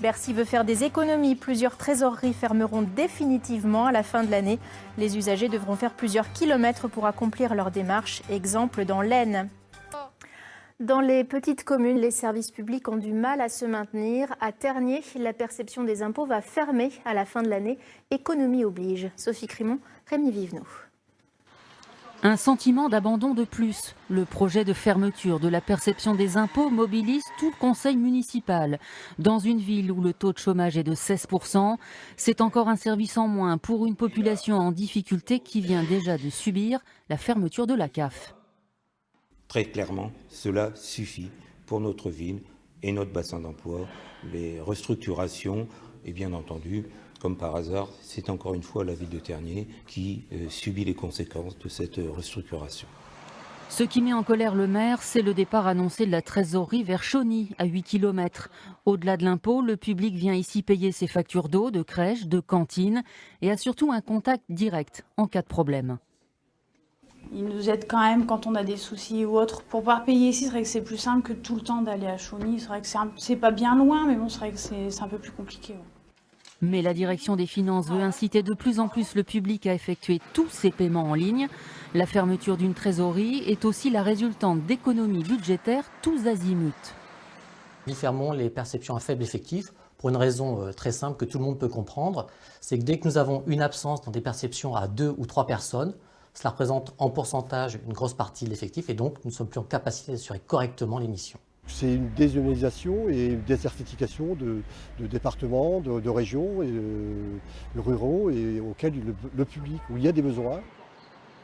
Bercy veut faire des économies. Plusieurs trésoreries fermeront définitivement à la fin de l'année. Les usagers devront faire plusieurs kilomètres pour accomplir leur démarche. Exemple dans l'Aisne. Dans les petites communes, les services publics ont du mal à se maintenir. À Tergnier, la perception des impôts va fermer à la fin de l'année. Économie oblige. Sophie Crimon, Rémi Vivenot. Un sentiment d'abandon de plus. Le projet de fermeture de la perception des impôts mobilise tout le conseil municipal. Dans une ville où le taux de chômage est de 16%, c'est encore un service en moins pour une population en difficulté qui vient déjà de subir la fermeture de la CAF. Très clairement, cela suffit pour notre ville et notre bassin d'emploi. Les restructurations, et bien entendu, comme par hasard, c'est encore une fois la ville de Tergnier qui subit les conséquences de cette restructuration. Ce qui met en colère le maire, c'est le départ annoncé de la trésorerie vers Chauny, à 8 km. Au-delà de l'impôt, le public vient ici payer ses factures d'eau, de crèche, de cantine et a surtout un contact direct en cas de problème. Ils nous aident quand même quand on a des soucis ou autres. Pour pouvoir payer ici, c'est vrai que c'est plus simple que tout le temps d'aller à Chauny. C'est vrai que c'est pas bien loin, mais bon, c'est vrai que c'est un peu plus compliqué. Ouais. Mais la direction des finances veut inciter de plus en plus le public à effectuer tous ses paiements en ligne. La fermeture d'une trésorerie est aussi la résultante d'économies budgétaires tous azimuts. Nous fermons les perceptions à faible effectif pour une raison très simple que tout le monde peut comprendre. C'est que dès que nous avons une absence dans des perceptions à 2 ou 3 personnes, cela représente en pourcentage une grosse partie de l'effectif et donc nous ne sommes plus en capacité d'assurer correctement les missions. C'est une dézonalisation et une désertification de départements, de régions et de ruraux et auxquels le public, où il y a des besoins.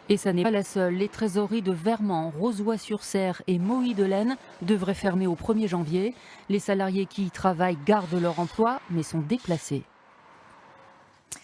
Et ça n'est pas la seule. Les trésoreries de Vermand, Rozoy-sur-Serre et Moï-de-l'Aisne devraient fermer au 1er janvier. Les salariés qui y travaillent gardent leur emploi mais sont déplacés.